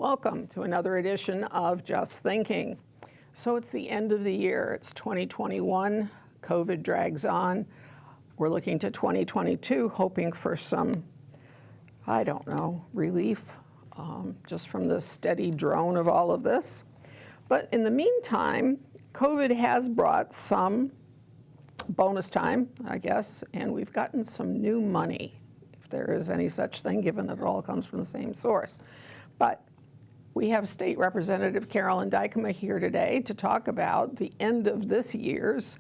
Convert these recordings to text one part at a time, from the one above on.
Welcome to another edition of Just Thinking. So it's the end of the year. It's 2021. COVID drags on. We're looking to 2022, hoping for some, I don't know, relief just from the steady drone of all of this. But in the meantime, COVID has brought some bonus time, I guess, and we've gotten some new money, if there is any such thing, given that it all comes from the same source. But we have State Representative Carolyn Dykema here today to talk about the end of this year's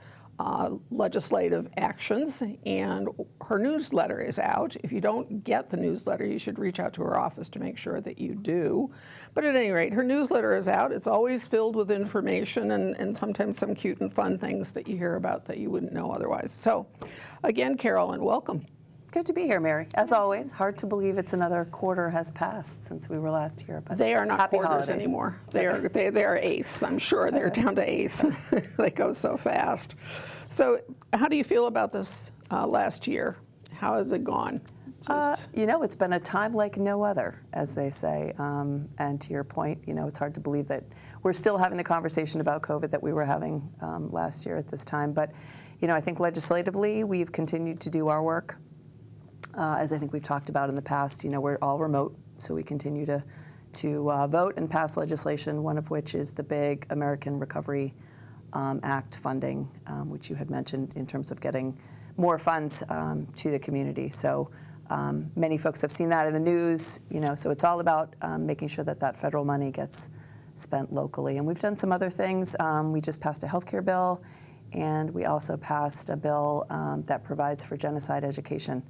legislative actions, and her newsletter is out. If you don't get the newsletter, you should reach out to her office to make sure that you do. But at any rate, her newsletter is out. It's always filled with information and sometimes some cute and fun things that you hear about that you wouldn't know otherwise. So again, Carolyn, welcome. Good to be here, Mary. As always, hard to believe it's another quarter has passed since we were last here. But they are not happy quarters holidays. Anymore. They are eighths. I'm sure they're down to eighths. They go so fast. So, how do you feel about this last year? How has it gone? You know, it's been a time like no other, as they say. And to your point, you know, it's hard to believe that we're still having the conversation about COVID that we were having last year at this time. But, you know, I think legislatively, we've continued to do our work. As I think we've talked about in the past, you know, we're all remote, so we continue to vote and pass legislation, one of which is the big American Recovery Act funding, which you had mentioned in terms of getting more funds to the community. So many folks have seen that in the news, you know, so it's all about making sure that that federal money gets spent locally. And we've done some other things. We just passed a healthcare bill, and we also passed a bill that provides for genocide education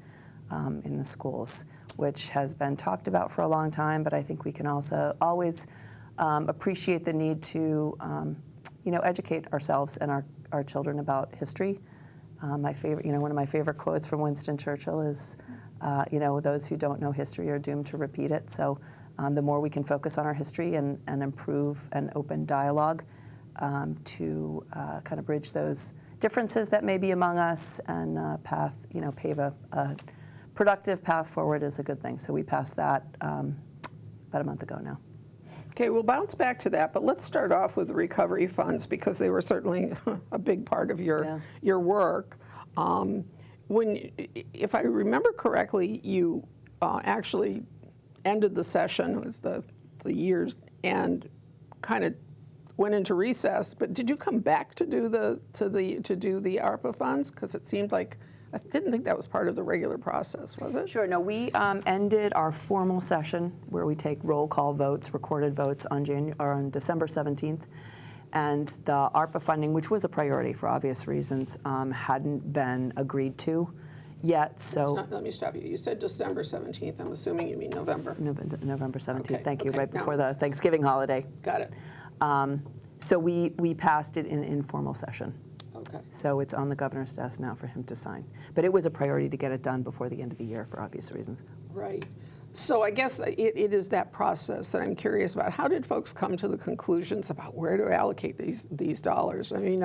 in the schools, which has been talked about for a long time, but I think we can also always appreciate the need to, you know, educate ourselves and our children about history. My favorite, you know, one of my favorite quotes from Winston Churchill is, you know, those who don't know history are doomed to repeat it. So the more we can focus on our history and improve an open dialogue to kind of bridge those differences that may be among us and pave a productive path forward is a good thing. So we passed that about a month ago now. Okay, we'll bounce back to that, but let's start off with the recovery funds because they were certainly a big part of your work. If I remember correctly, you actually ended the session, it was the years, and kind of went into recess. But did you come back to do the ARPA funds? Because it seemed like I didn't think that was part of the regular process, was it? Sure. No, we ended our formal session where we take roll call votes, recorded votes on December 17th. And the ARPA funding, which was a priority for obvious reasons, hadn't been agreed to yet. So let me stop you. You said December 17th. I'm assuming you mean November. November 17th. Okay. Thank you. Okay. Right before the Thanksgiving holiday. Got it. So we passed it in informal session. Okay. So it's on the governor's desk now for him to sign. But it was a priority to get it done before the end of the year for obvious reasons. Right. So I guess it is that process that I'm curious about. How did folks come to the conclusions about where to allocate these dollars? I mean,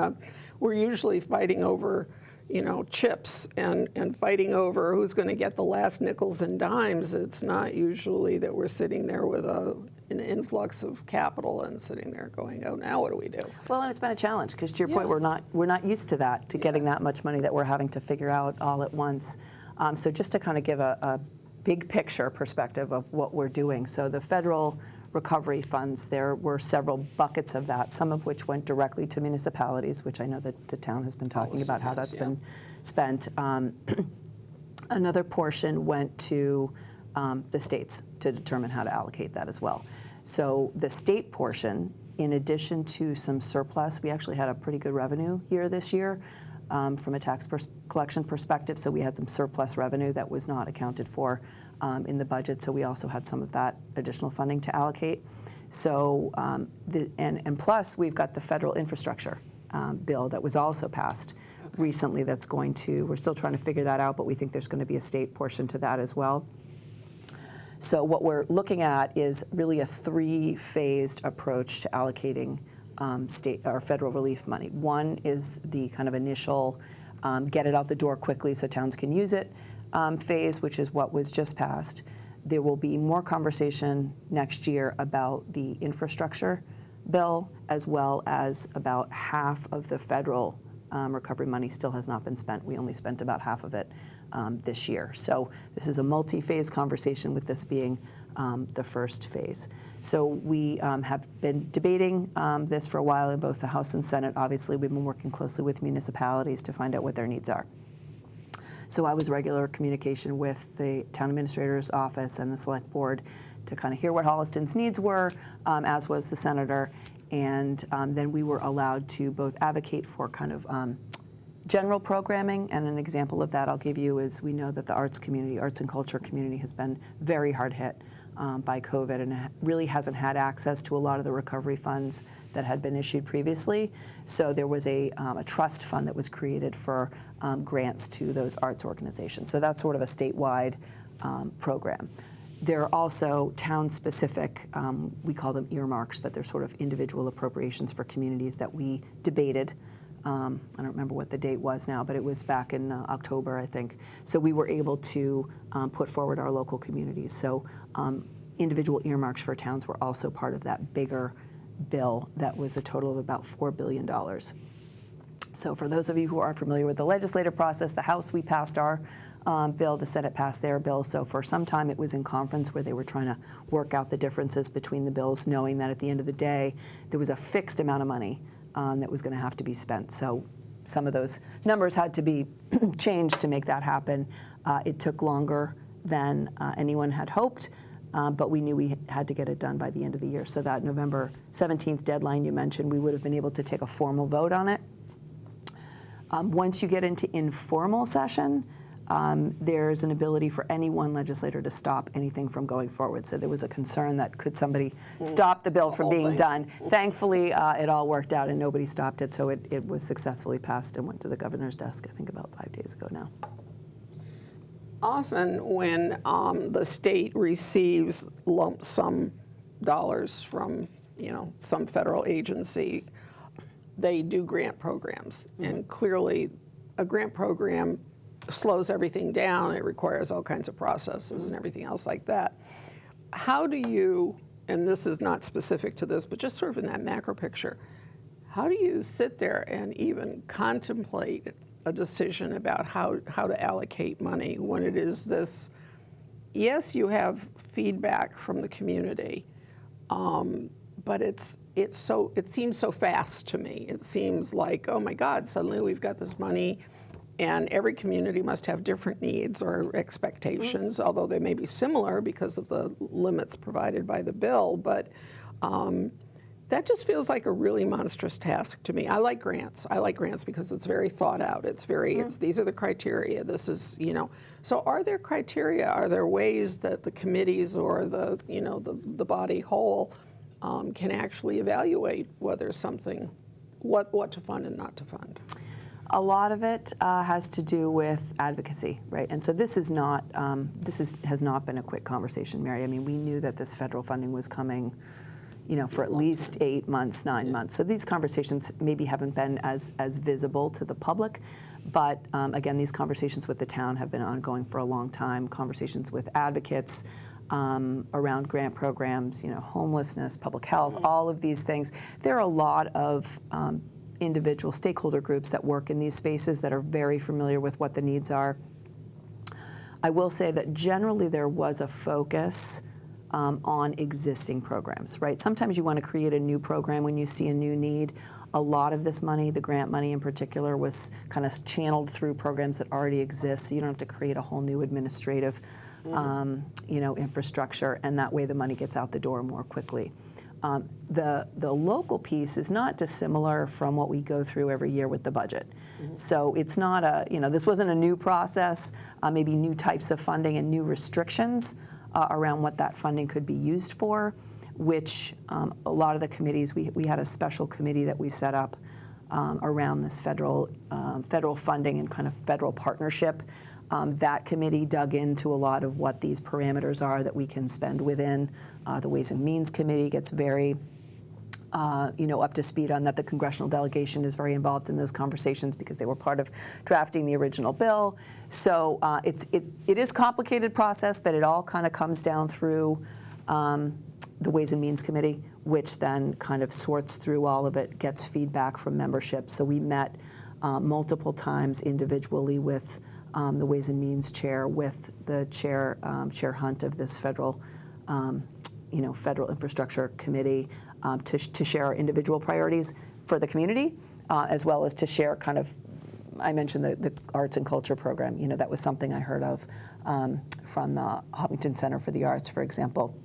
we're usually fighting over, you know, chips and fighting over who's going to get the last nickels and dimes. It's not usually that we're sitting there with an influx of capital and sitting there going, oh, now what do we do? Well, and it's been a challenge because to your point, we're not used to that, to getting that much money that we're having to figure out all at once. So just to kind of give a big picture perspective of what we're doing. So the federal recovery funds, there were several buckets of that, some of which went directly to municipalities, which I know that the town has been talking about how that's been spent. Another portion went to the states to determine how to allocate that as well. So the state portion, in addition to some surplus, we actually had a pretty good revenue year this year from a tax collection perspective. So we had some surplus revenue that was not accounted for in the budget. So we also had some of that additional funding to allocate. So and plus we've got the federal infrastructure bill that was also passed recently. That's going to, we're still trying to figure that out, but we think there's going to be a state portion to that as well. So what we're looking at is really a three-phased approach to allocating state or federal relief money. One is the kind of initial get it out the door quickly so towns can use it phase, which is what was just passed. There will be more conversation next year about the infrastructure bill, as well as about half of the federal recovery money still has not been spent. We only spent about half of it this year. So this is a multi-phase conversation, with this being the first phase. So we have been debating this for a while in both the House and Senate. Obviously, we've been working closely with municipalities to find out what their needs are. So I was regular communication with the town administrator's office and the select board to kind of hear what Holliston's needs were, as was the senator. And then we were allowed to both advocate for kind of general programming, and an example of that I'll give you is we know that the arts and culture community has been very hard hit by COVID and really hasn't had access to a lot of the recovery funds that had been issued previously. So there was a trust fund that was created for grants to those arts organizations. So that's sort of a statewide program. There are also town-specific, we call them earmarks, but they're sort of individual appropriations for communities that we debated. I don't remember what the date was now, but it was back in October, I think. So we were able to put forward our local communities. So individual earmarks for towns were also part of that bigger bill that was a total of about $4 billion. So for those of you who are familiar with the legislative process, the House, we passed our bill, the Senate passed their bill. So for some time it was in conference where they were trying to work out the differences between the bills, knowing that at the end of the day, there was a fixed amount of money that was going to have to be spent. So some of those numbers had to be changed to make that happen. It took longer than anyone had hoped, but we knew we had to get it done by the end of the year. So that November 17th deadline you mentioned, we would have been able to take a formal vote on it. Once you get into informal session, there's an ability for any one legislator to stop anything from going forward. So there was a concern that could somebody stop the bill from being done. Thankfully, it all worked out and nobody stopped it. So it was successfully passed and went to the governor's desk, I think about 5 days ago now. Often when the state receives lump sum dollars from, some federal agency, they do grant programs. And clearly a grant program slows everything down. It requires all kinds of processes and everything else like that. How do you, and this is not specific to this, but just sort of in that macro picture, how do you sit there and even contemplate a decision about how to allocate money when it is this, yes, you have feedback from the community, but it seems so fast to me. It seems like, oh my God, suddenly we've got this money, and every community must have different needs or expectations, although they may be similar because of the limits provided by the bill. But that just feels like a really monstrous task to me. I like grants. I like grants because it's very thought out. These are the criteria. This is, So are there criteria? Are there ways that the committees or the body whole can actually evaluate whether something, what to fund and not to fund? A lot of it has to do with advocacy, right? And so this has not been a quick conversation, Mary. I mean, we knew that this federal funding was coming, for at least 8 months, 9 months. So these conversations maybe haven't been as visible to the public, but again, these conversations with the town have been ongoing for a long time. Conversations with advocates around grant programs, homelessness, public health, all of these things. There are a lot of individual stakeholder groups that work in these spaces that are very familiar with what the needs are. I will say that generally there was a focus on existing programs, right? Sometimes you want to create a new program when you see a new need. A lot of this money, the grant money in particular, was kind of channeled through programs that already exist, so you don't have to create a whole new administrative infrastructure, and that way the money gets out the door more quickly. The local piece is not dissimilar from what we go through every year with the budget. So it's not this wasn't a new process, maybe new types of funding and new restrictions around what that funding could be used for, which a lot of the committees, we had a special committee that we set up around this federal funding and kind of federal partnership. That committee dug into a lot of what these parameters are that we can spend within. The Ways and Means Committee gets very up to speed on that. The congressional delegation is very involved in those conversations because they were part of drafting the original bill. So it is a complicated process, but it all kind of comes down through the Ways and Means Committee, which then kind of sorts through all of it, gets feedback from membership. So we met multiple times individually with the Ways and Means chair, with the chair, Chair Hunt of this federal infrastructure committee, to share our individual priorities for the community, as well as to share kind of, I mentioned the arts and culture program. That was something I heard of from the Hopkinton Center for the Arts, for example.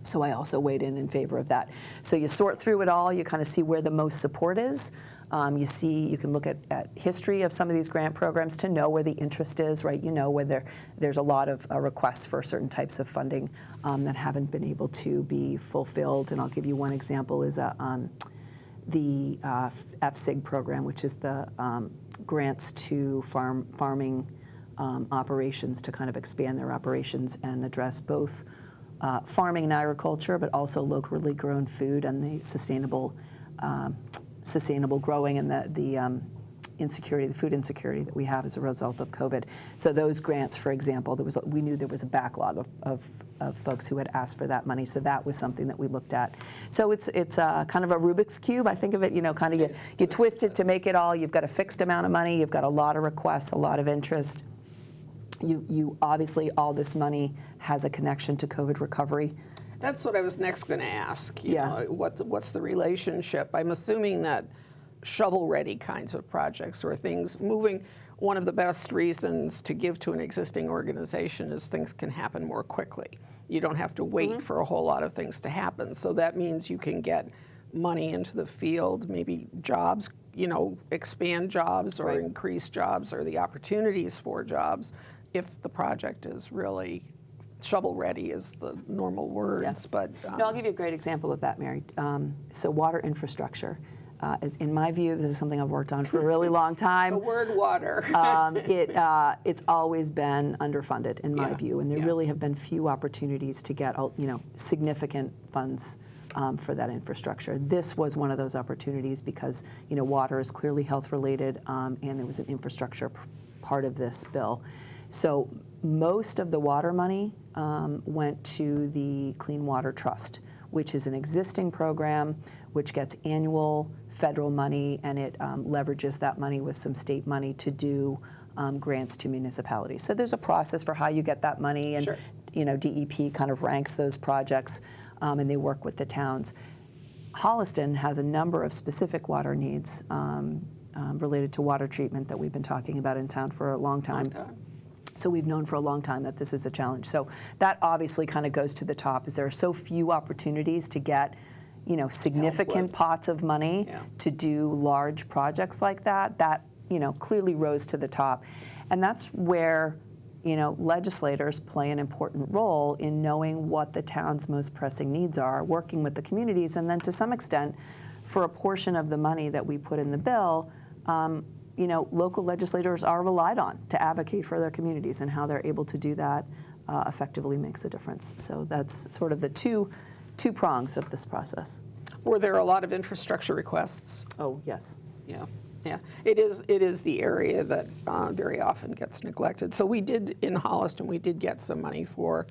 So I also weighed in favor of that. So you sort through it all, you kind of see where the most support is. You can look at history of some of these grant programs to know where the interest is, right? Whether there's a lot of requests for certain types of funding that haven't been able to be fulfilled. And I'll give you one example is the FSIG program, which is the grants to farming operations to kind of expand their operations and address both farming and agriculture, but also locally grown food and the sustainable growing and the insecurity, the food insecurity that we have as a result of COVID. So those grants, for example, we knew there was a backlog of folks who had asked for that money. So that was something that we looked at. So it's kind of a Rubik's Cube. I think of it, kind of you twist it to make it all. You've got a fixed amount of money. You've got a lot of requests, a lot of interest. You obviously, all this money has a connection to COVID recovery. That's what I was next going to ask. Yeah. What's the relationship? I'm assuming that shovel-ready kinds of projects or things moving. One of the best reasons to give to an existing organization is things can happen more quickly. You don't have to wait for a whole lot of things to happen. So that means you can get money into the field, maybe jobs, expand jobs or increase jobs or the opportunities for jobs if the project is really shovel-ready is the normal words. Yes. But no, I'll give you a great example of that, Mary. So water infrastructure. In my view, this is something I've worked on for a really long time. The word water. It's always been underfunded, in my view, and there really have been few opportunities to get significant funds for that infrastructure. This was one of those opportunities because water is clearly health-related, and there was an infrastructure part of this bill. So most of the water money went to the Clean Water Trust, which is an existing program which gets annual federal money, and it leverages that money with some state money to do grants to municipalities. So there's a process for how you get that money, and Sure. DEP kind of ranks those projects, and they work with the towns. Holliston has a number of specific water needs related to water treatment that we've been talking about in town for a long time. So we've known for a long time that this is a challenge. So that obviously kind of goes to the top, is there are so few opportunities to get significant pots of money to do large projects like that. That clearly rose to the top. And that's where legislators play an important role in knowing what the town's most pressing needs are, working with the communities, and then to some extent, for a portion of the money that we put in the bill, local legislators are relied on to advocate for their communities, and how they're able to do that effectively makes a difference. So that's sort of the two prongs of this process. Were there a lot of infrastructure requests? Oh, yes. Yeah. It is the area that very often gets neglected. So we did, in Holliston, we did get some money for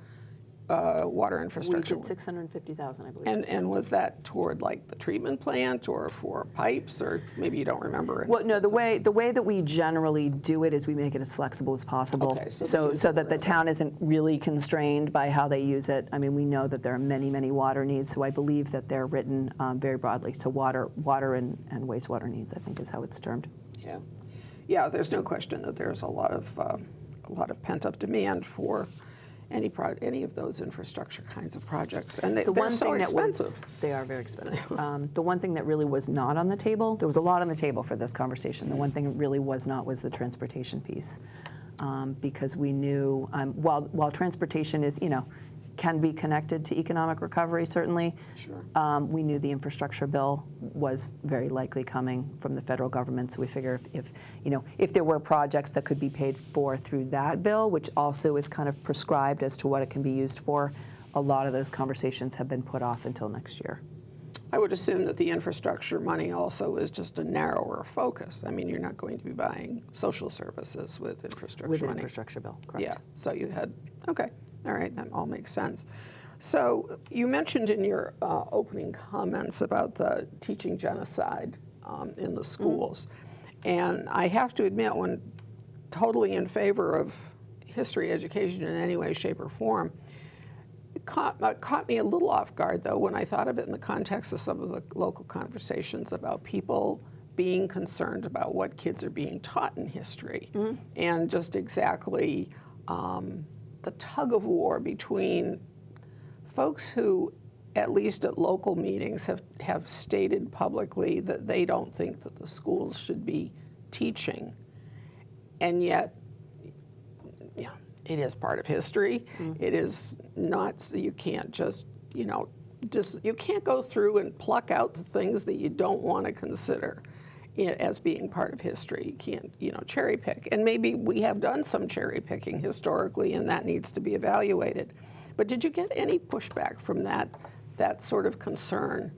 water infrastructure. We did $650,000, I believe. And was that toward like the treatment plant or for pipes, or maybe you don't remember it? Well, no, the way that we generally do it is we make it as flexible as possible, Okay, so that the town isn't really constrained by how they use it. I mean, we know that there are many, many water needs, so I believe that they're written very broadly. So water and wastewater needs, I think, is how it's termed. Yeah. There's no question that there's a lot of pent-up demand for any of those infrastructure kinds of projects, and they're so expensive. They are very expensive. The one thing that really was not on the table, there was a lot on the table for this conversation. The one thing that really was not was the transportation piece, because we knew while transportation is can be connected to economic recovery, certainly. Sure. We knew the infrastructure bill was very likely coming from the federal government, so we figure if there were projects that could be paid for through that bill, which also is kind of prescribed as to what it can be used for, a lot of those conversations have been put off until next year. I would assume that the infrastructure money also is just a narrower focus. I mean, you're not going to be buying social services with infrastructure With an money. infrastructure bill, correct. Yeah, so you had, okay, all right, that all makes sense. So you mentioned in your opening comments about the teaching genocide in the schools. And I have to admit, when totally in favor of history education in any way, shape, or form, it caught me a little off guard, though, when I thought of it in the context of some of the local conversations about people being concerned about what kids are being taught in history, and just exactly the tug of war between folks who, at least at local meetings, have stated publicly that they don't think that the schools should be teaching, and yet, it is part of history. It is not, you can't just, you can't go through and pluck out the things that you don't want to consider as being part of history. You can't, cherry pick. And maybe we have done some cherry picking historically, and that needs to be evaluated. But did you get any pushback from that sort of concern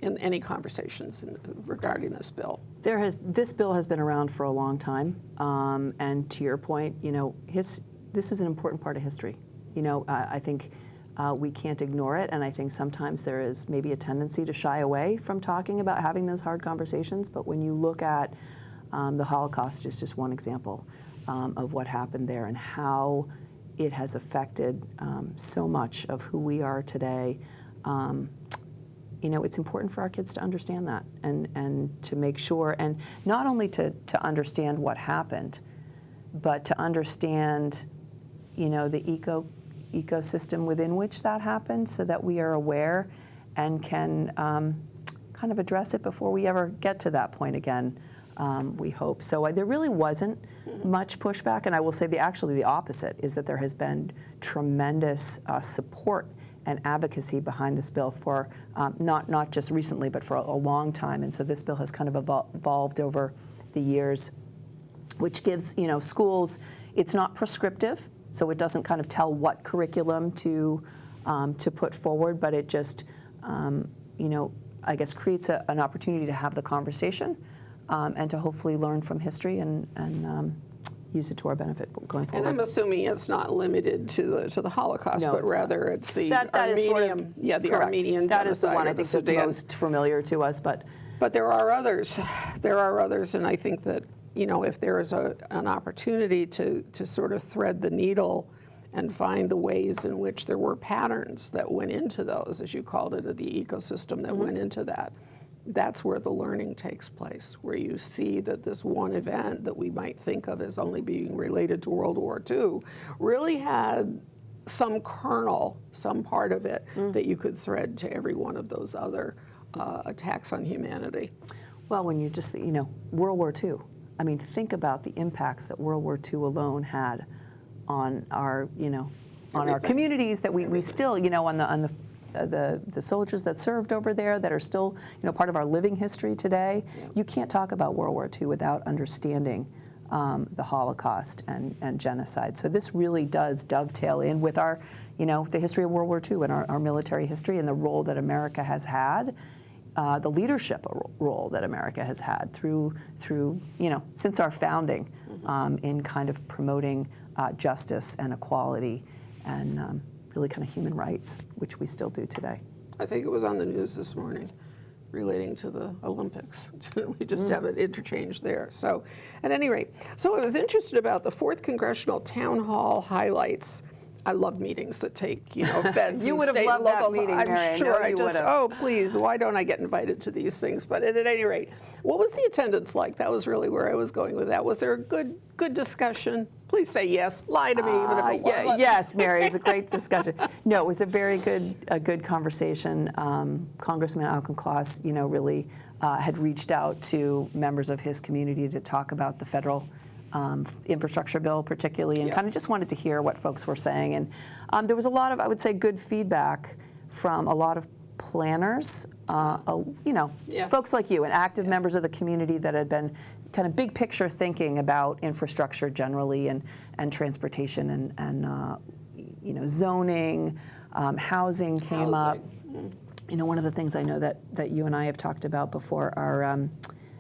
in any conversations regarding this bill? This bill has been around for a long time, and to your point, this is an important part of history. I think we can't ignore it, and I think sometimes there is maybe a tendency to shy away from talking about having those hard conversations. But when you look at the Holocaust, is just one example of what happened there and how it has affected so much of who we are today. It's important for our kids to understand that and to make sure, and not only to understand what happened, but to understand, the ecosystem within which that happened, so that we are aware and can kind of address it before we ever get to that point again, we hope. So there really wasn't much pushback, and I will say actually the opposite is that there has been tremendous support and advocacy behind this bill for not just recently, but for a long time. And so this bill has kind of evolved over the years, which gives schools, it's not prescriptive, so it doesn't kind of tell what curriculum to put forward, but it just I guess creates an opportunity to have the conversation and to hopefully learn from history and use it to our benefit going forward. And I'm assuming it's not limited to the Holocaust, No, but it's rather not. it's the that Armenian, is sort of, the correct. Armenian That is the genocide one I of think the that's Sudan. most familiar to us, but there are others. There are others, and I think that if there is an opportunity to sort of thread the needle and find the ways in which there were patterns that went into those, as you called it, the ecosystem that went into that. That's where the learning takes place, where you see that this one event that we might think of as only being related to World War II really had some kernel, some part of it that you could thread to every one of those other attacks on humanity. Well, when you just, World War II, I mean, think about the impacts that World War II alone had on our, on our communities that we still, on the soldiers that served over there that are still, part of our living history today. Yeah. You can't talk about World War II without understanding the Holocaust and genocide. So this really does dovetail in with our, the history of World War II and our military history and the role that America has had, the leadership role that America has had through since our founding in kind of promoting justice and equality and really kind of human rights, which we still do today. I think it was on the news this morning relating to the Olympics. We just have it interchanged there. So at any rate, so I was interested about the 4th Congressional Town Hall highlights. I love meetings that take, feds You and would have state loved and locals. that meeting, I'm Marion. sure No, I you just, would have. oh, please, why don't I get invited to these things? But at any rate, what was the attendance like? That was really where I was going with that. Was there a good discussion? Please say yes. Lie to me, even if it wasn't. Yes, Mary, it was a great discussion. No, it was a very good conversation. Congressman Auchincloss, really had reached out to members of his community to talk about the federal infrastructure bill particularly, and kind of just wanted to hear what folks were saying. And there was a lot of, I would say, good feedback from a lot of planners, folks like you and active members of the community that had been kind of big picture thinking about infrastructure generally and transportation and zoning, housing came up. one of the things I know that you and I have talked about before are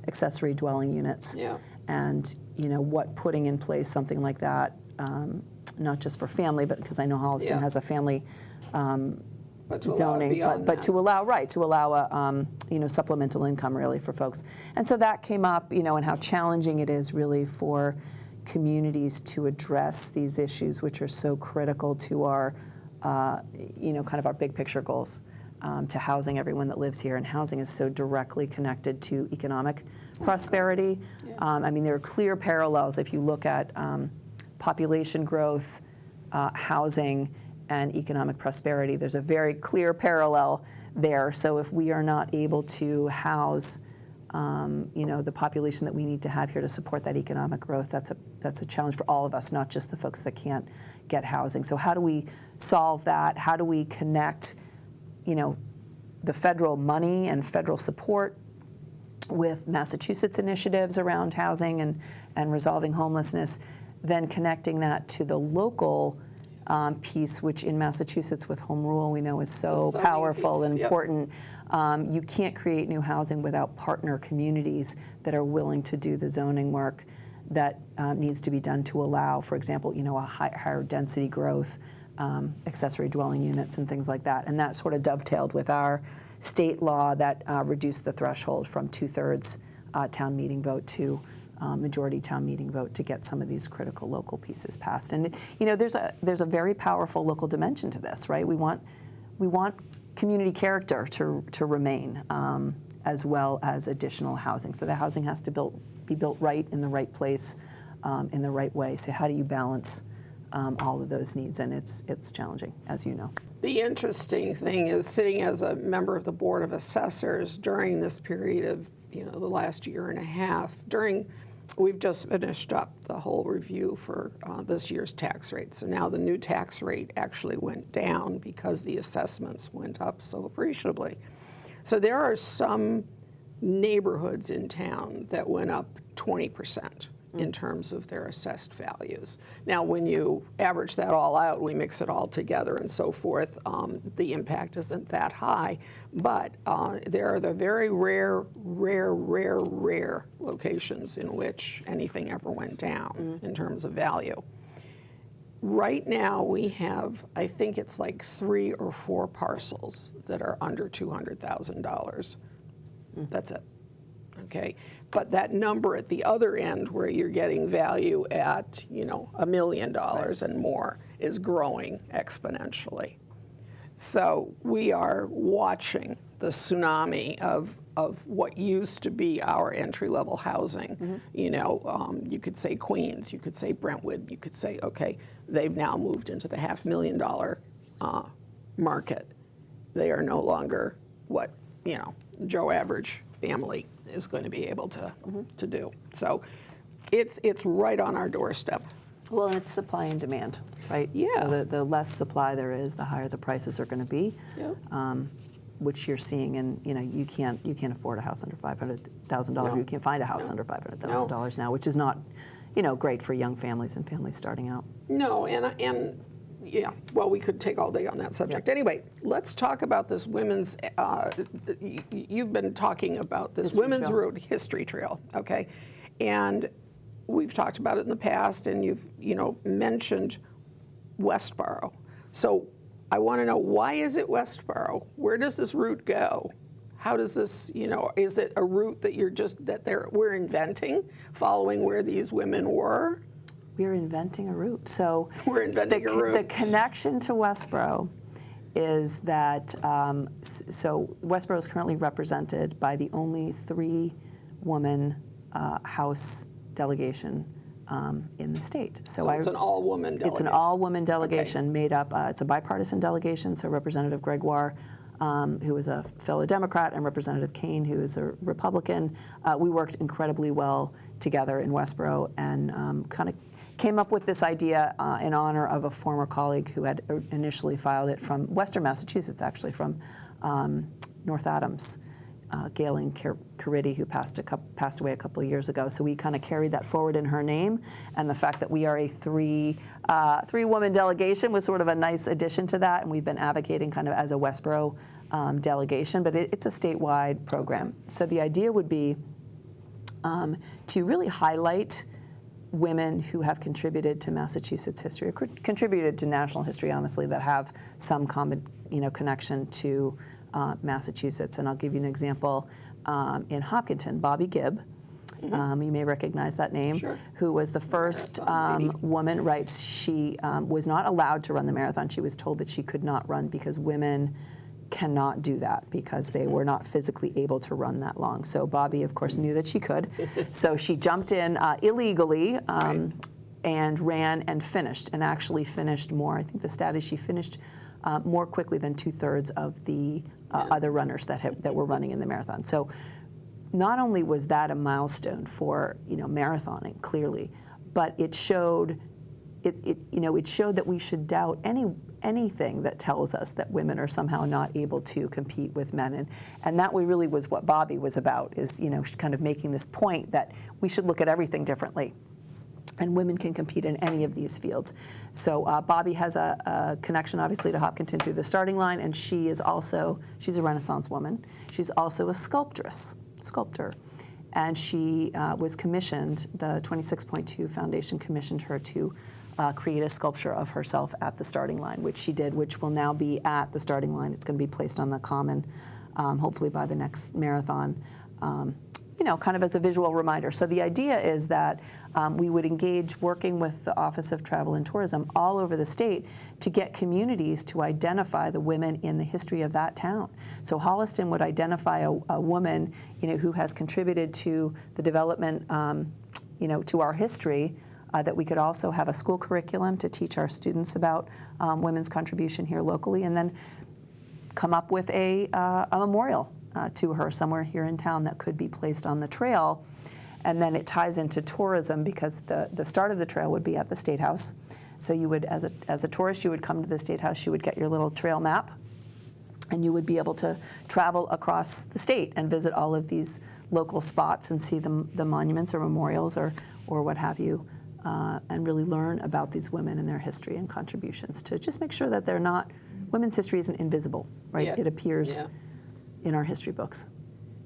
accessory dwelling units. Yeah. And, what putting in place something like that, not just for family, but because I know Holliston has a family but to zoning, but to allow a supplemental income really for folks. And so that came up, and how challenging it is really for communities to address these issues, which are so critical to our, kind of our big picture goals, to housing everyone that lives here. And housing is so directly connected to economic prosperity. Yeah. There are clear parallels if you look at population growth, housing, and economic prosperity. There's a very clear parallel there. So if we are not able to house, the population that we need to have here to support that economic growth, that's a challenge for all of us, not just the folks that can't get housing. So how do we solve that? How do we connect, the federal money and federal support with Massachusetts initiatives around housing and resolving homelessness, then connecting that to the local piece, which in Massachusetts with home rule we know is so powerful and important. You can't create new housing without partner communities that are willing to do the zoning work that needs to be done to allow, for example, a higher density growth, accessory dwelling units and things like that. And that sort of dovetailed with our state law that reduced the threshold from 2/3 town meeting vote to majority town meeting vote to get some of these critical local pieces passed. And there's a very powerful local dimension to this, right? We want community character to remain, as well as additional housing. So the housing has to be built right in the right place, in the right way. So how do you balance all of those needs? And it's challenging, as you know. The interesting thing is, sitting as a member of the Board of Assessors during this period of the last year and a half, we've just finished up the whole review for this year's tax rate. So now the new tax rate actually went down because the assessments went up so appreciably. So there are some neighborhoods in town that went up 20% in terms of their assessed values. Now, when you average that all out, we mix it all together and so forth, the impact isn't that high. But there are the very rare locations in which anything ever went down in terms of value. Right now, we have, I think it's like 3 or 4 parcels that are under $200,000. That's it. Okay, but that number at the other end, where you're getting value at $1 million and more, is growing exponentially. So we are watching the tsunami of what used to be our entry-level housing. You could say Queens, you could say Brentwood, you could say, okay, they've now moved into the $500,000 market. They are no longer what Joe average family is going to be able to do. So it's right on our doorstep. Well, and it's supply and demand, right? Yeah. So the less supply there is, the higher the prices are going to be, which you're seeing. And you can't afford a house under $500,000. No. You can't find a house under $500,000 now, which is not great for young families and families starting out. No, and yeah, well, we could take all day on that subject. Anyway, let's talk about this women's, you've been talking about this women's road history trail, okay? And we've talked about it in the past, and you've, mentioned Westboro. So I want to know, why is it Westboro? Where does this route go? How does this, is it a route that we're inventing, following where these women were? We're inventing a route. So we're inventing a route. The connection to Westboro is that, so Westboro is currently represented by the only 3-woman House delegation in the state. So it's an all-woman delegation. It's an all-woman delegation made up, it's a bipartisan delegation, so Representative Gregoire, who is a fellow Democrat, and Representative Kane, who is a Republican. We worked incredibly well together in Westboro and kind of came up with this idea in honor of a former colleague who had initially filed it from Western Massachusetts, actually, from North Adams, Galen Caridi, who passed away a couple of years ago. So we kind of carried that forward in her name, and the fact that we are a three-woman delegation was sort of a nice addition to that, and we've been advocating kind of as a Westboro delegation, but it's a statewide program. So the idea would be to really highlight women who have contributed to Massachusetts history, or contributed to national history, honestly, that have some common, connection to Massachusetts. And I'll give you an example. In Hopkinton, Bobby Gibb, you may recognize that name, Sure. who was the first woman, right? She was not allowed to run the marathon. She was told that she could not run because women cannot do that because they were not physically able to run that long. So Bobby, of course, knew that she could. So she jumped in illegally and ran and finished, and actually finished more. I think the stat is she finished more quickly than 2/3 of the other runners that were running in the marathon. So not only was that a milestone for marathoning, clearly, but it showed it showed that we should doubt anything that tells us that women are somehow not able to compete with men, and that really was what Bobby was about, is kind of making this point that we should look at everything differently, and women can compete in any of these fields. So Bobby has a connection, obviously, to Hopkinton through the starting line, and she's a Renaissance woman. She's also a sculptor. And she was commissioned, the 26.2 Foundation commissioned her to create a sculpture of herself at the starting line, which she did, which will now be at the starting line. It's going to be placed on the Common, hopefully by the next marathon, kind of as a visual reminder. So the idea is that we would engage working with the Office of Travel and Tourism all over the state to get communities to identify the women in the history of that town. So Holliston would identify a woman, who has contributed to the development, to our history, that we could also have a school curriculum to teach our students about women's contribution here locally, and then come up with a memorial to her somewhere here in town that could be placed on the trail. And then it ties into tourism, because the start of the trail would be at the State House. So you would, as a tourist, you would come to the State House, you would get your little trail map, and you would be able to travel across the state and visit all of these local spots and see the monuments or memorials or what have you, and really learn about these women and their history and contributions, to just make sure that women's history isn't invisible, right? Yeah. It appears in our history books.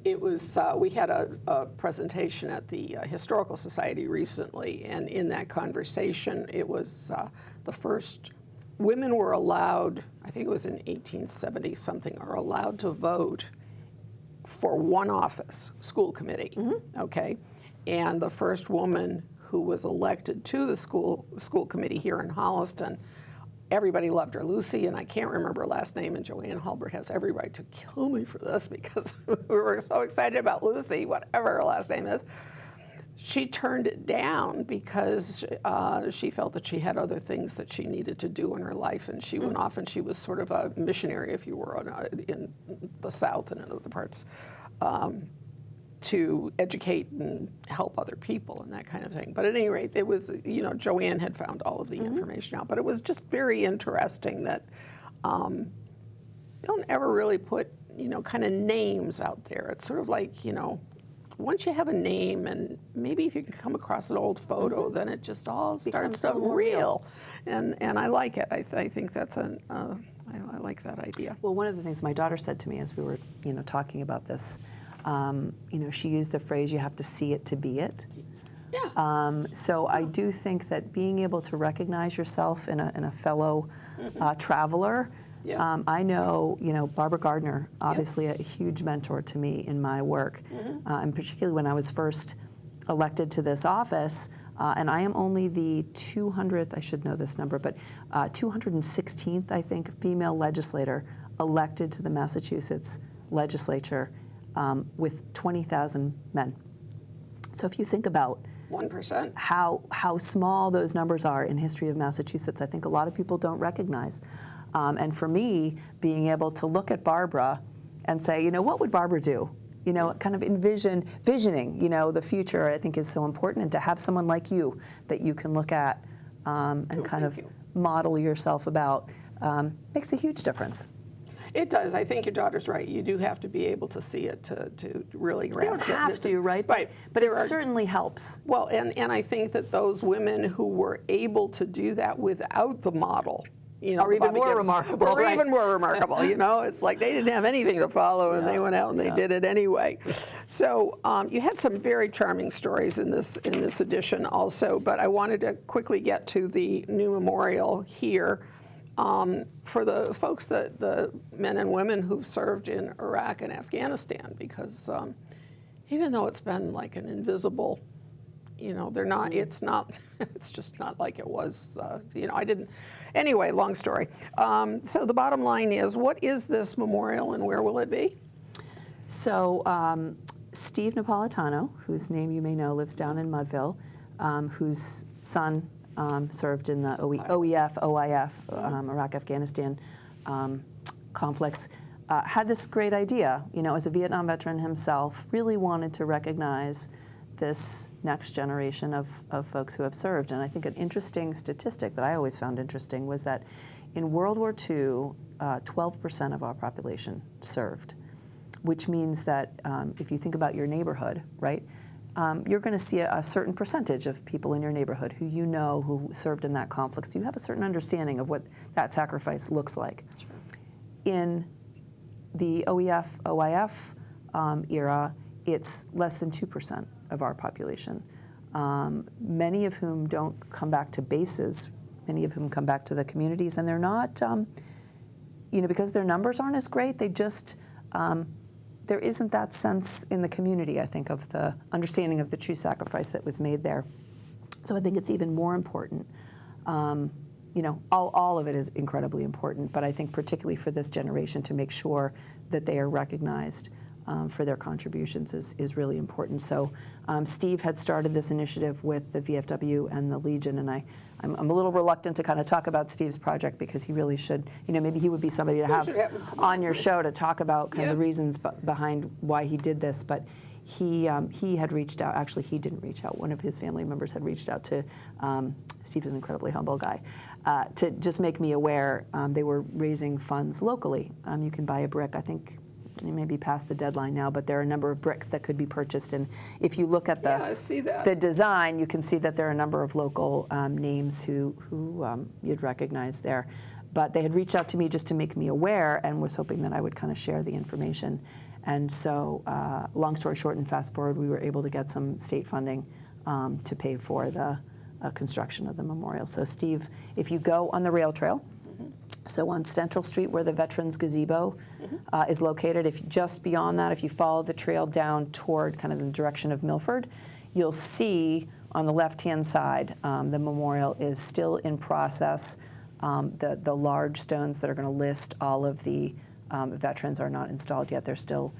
It was, we had a presentation at the Historical Society recently, and in that conversation, it was the first women were allowed, I think it was in 1870 something, are allowed to vote for one office, school committee, okay? And the first woman who was elected to the school committee here in Holliston, everybody loved her, Lucy, and I can't remember her last name, and Joanne Hallbert has every right to kill me for this because we were so excited about Lucy, whatever her last name is. She turned it down because she felt that she had other things that she needed to do in her life, and she went off, and she was sort of a missionary, if you were, in the South and in other parts, to educate and help other people and that kind of thing. But at any rate, it was, Joanne had found all of the information out, but it was just very interesting that don't ever really put, kind of names out there. It's sort of like, once you have a name, and maybe if you can come across an old photo, then it just all starts to real. And I like it. I think that's I like that idea. Well, one of the things my daughter said to me as we were, talking about this, she used the phrase, you have to see it to be it. Yeah. So I do think that being able to recognize yourself in a fellow traveler. Yeah. I know, Barbara Gardner, obviously a huge mentor to me in my work, and particularly when I was first elected to this office, and I am only the 200th, I should know this number, but 216th, I think, female legislator elected to the Massachusetts legislature with 20,000 men. So if you think about 1%. How small those numbers are in history of Massachusetts, I think a lot of people don't recognize. And for me, being able to look at Barbara and say, what would Barbara do? Kind of visioning, the future, I think is so important. And to have someone like you that you can look at and kind of model yourself about makes a huge difference. It does. I think your daughter's right. You do have to be able to see it to really grasp it. You don't have to, right? Right. But it certainly helps. Well, and I think that those women who were able to do that without the model, or even more remarkable. Or even more remarkable, It's like they didn't have anything to follow, and they went out and they did it anyway. So you had some very charming stories in this edition also, but I wanted to quickly get to the new memorial here for the folks, the men and women who've served in Iraq and Afghanistan, because even though it's been like an invisible, they're not, it's just not like it was, I didn't, anyway, long story. So the bottom line is, what is this memorial and where will it be? So Steve Napolitano, whose name you may know, lives down in Mudville, whose son served in the OEF, OIF, Iraq-Afghanistan conflicts, had this great idea, as a Vietnam veteran himself, really wanted to recognize this next generation of folks who have served. And I think an interesting statistic that I always found interesting was that in World War II, 12% of our population served, which means that if you think about your neighborhood, right, you're going to see a certain percentage of people in your neighborhood who who served in that conflict. So you have a certain understanding of what that sacrifice looks like. Sure. In the OEF, OIF era, it's less than 2% of our population, many of whom don't come back to bases, many of whom come back to the communities, and they're not, because their numbers aren't as great, they just, there isn't that sense in the community, I think, of the understanding of the true sacrifice that was made there. So I think it's even more important. All of it is incredibly important, but I think particularly for this generation to make sure that they are recognized for their contributions is really important. So Steve had started this initiative with the VFW and the Legion, and I'm a little reluctant to kind of talk about Steve's project because he really should, maybe he would be somebody to have on your show to talk about kind of the reasons behind why he did this. But he had reached out, actually he didn't reach out, one of his family members had reached out to, Steve is an incredibly humble guy, to just make me aware they were raising funds locally. You can buy a brick, I think, you may be past the deadline now, but there are a number of bricks that could be purchased. And if you look at the design, you can see that there are a number of local names who you'd recognize there. But they had reached out to me just to make me aware and was hoping that I would kind of share the information. And so long story short and fast forward, we were able to get some state funding to pay for the construction of the memorial. So Steve, if you go on the rail trail, so on Central Street where the Veterans Gazebo is located, if just beyond that, if you follow the trail down toward kind of the direction of Milford, you'll see on the left-hand side the memorial is still in process. The large stones that are going to list all of the veterans are not installed yet. They're still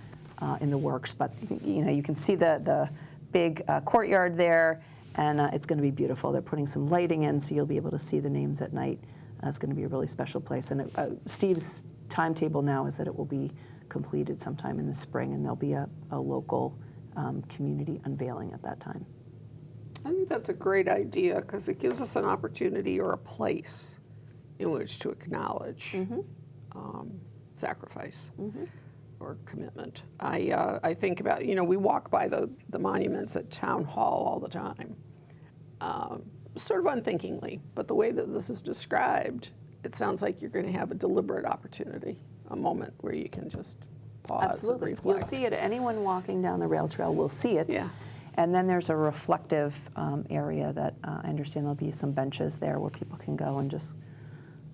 in the works, but you can see the big courtyard there, and it's going to be beautiful. They're putting some lighting in, so you'll be able to see the names at night. It's going to be a really special place. And Steve's timetable now is that it will be completed sometime in the spring, and there'll be a local community unveiling at that time. I think that's a great idea because it gives us an opportunity or a place in which to acknowledge sacrifice or commitment. I think about, we walk by the monuments at Town Hall all the time. Sort of unthinkingly, but the way that this is described, it sounds like you're going to have a deliberate opportunity, a moment where you can just pause and reflect. You'll see it. Anyone walking down the rail trail will see it. Yeah. And then there's a reflective area that I understand there'll be some benches there where people can go and just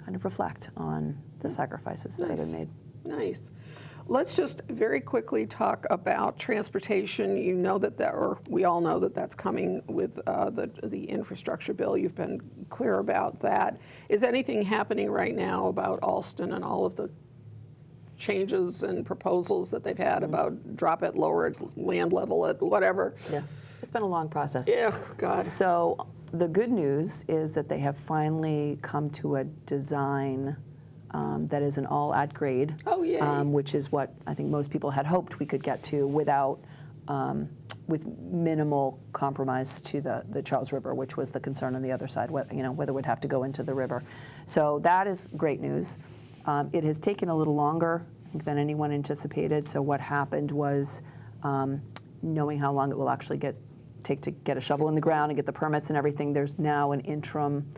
kind of reflect on the sacrifices that have been made. Nice. Let's just very quickly talk about transportation. You know or we all know that that's coming with the infrastructure bill. You've been clear about that. Is anything happening right now about Alston and all of the changes and proposals that they've had about drop it, lower it, land level it, whatever? Yeah, it's been a long process. Yeah, God. So the good news is that they have finally come to a design that is an all-at grade, which is what I think most people had hoped we could get to without, with minimal compromise to the Charles River, which was the concern on the other side, whether we'd have to go into the river. So that is great news. It has taken a little longer, I think, than anyone anticipated. So what happened was, knowing how long it will actually take to get a shovel in the ground and get the permits and everything, there's now an interim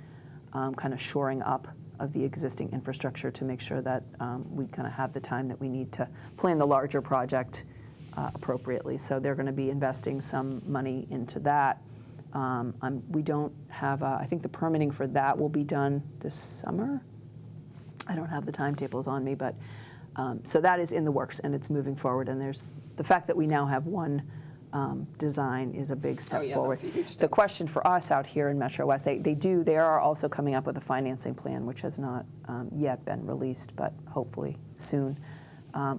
kind of shoring up of the existing infrastructure to make sure that we kind of have the time that we need to plan the larger project appropriately. So they're going to be investing some money into that. We don't have, I think the permitting for that will be done this summer. I don't have the timetables on me, but so that is in the works and it's moving forward. And there's the fact that we now have one design is a big step forward. That's a huge step. The question for us out here in Metro West, they are also coming up with a financing plan, which has not yet been released, but hopefully soon.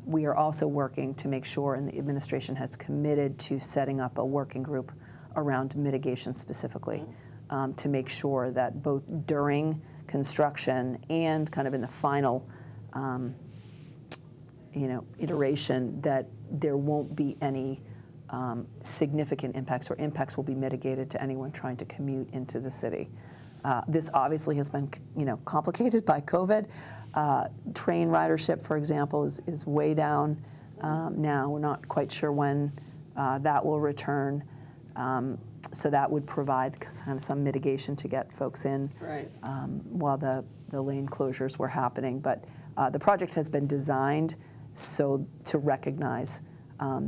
We are also working to make sure, and the administration has committed to setting up a working group around mitigation specifically, to make sure that both during construction and kind of in the final iteration, that there won't be any significant impacts, or impacts will be mitigated to anyone trying to commute into the city. This obviously has been, complicated by COVID. Train ridership, for example, is way down now. We're not quite sure when that will return. So that would provide kind of some mitigation to get folks in, right, while the lane closures were happening. But the project has been designed so to recognize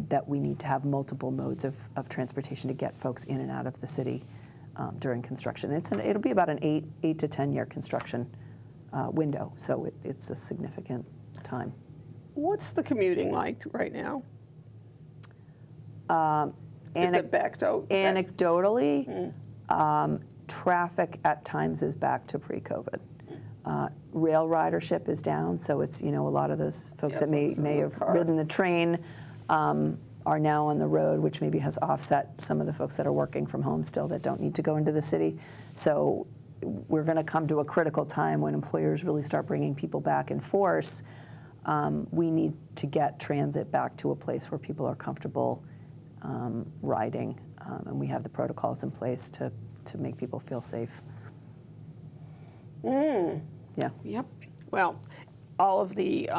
that we need to have multiple modes of transportation to get folks in and out of the city during construction. It'll be about an 8 to 10 year construction window, so it's a significant time. What's the commuting like right now? Is it backed out? Anecdotally, traffic at times is back to pre-COVID. Rail ridership is down, so it's, a lot of those folks that may have ridden the train are now on the road, which maybe has offset some of the folks that are working from home still that don't need to go into the city. So we're going to come to a critical time when employers really start bringing people back in force. We need to get transit back to a place where people are comfortable riding, and we have the protocols in place to make people feel safe. Yeah. Yep. Well, all of the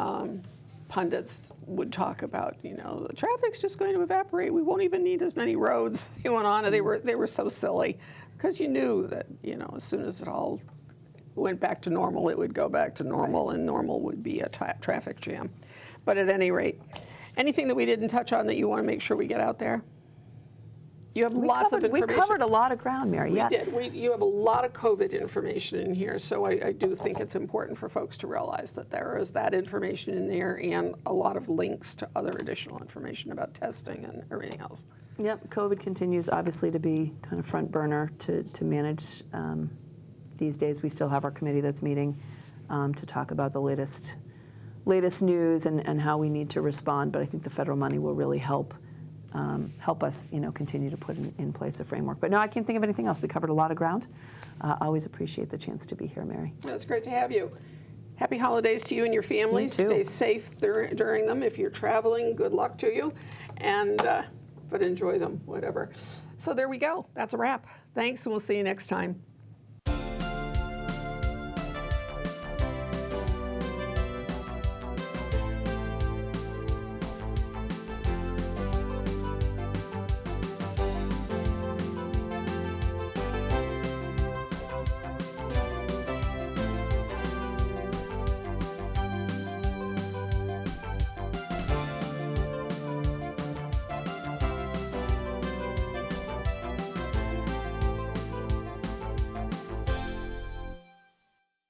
pundits would talk about, the traffic's just going to evaporate. We won't even need as many roads. They went on, and they were so silly, because you knew that, as soon as it all went back to normal, it would go back to normal, right, and normal would be a traffic jam. But at any rate, anything that we didn't touch on that you want to make sure we get out there? You have lots of information. We covered a lot of ground, Mary. We did. You have a lot of COVID information in here, so I do think it's important for folks to realize that there is that information in there and a lot of links to other additional information about testing and everything else. Yep, COVID continues obviously to be kind of front burner to manage. These days we still have our committee that's meeting to talk about the latest news and how we need to respond, but I think the federal money will really help us, continue to put in place a framework. But no, I can't think of anything else. We covered a lot of ground. Always appreciate the chance to be here, Mary. It's great to have you. Happy holidays to you and your families. You too. Stay safe during them. If you're traveling, good luck to you, and but enjoy them, whatever. So there we go. That's a wrap. Thanks, and we'll see you next time.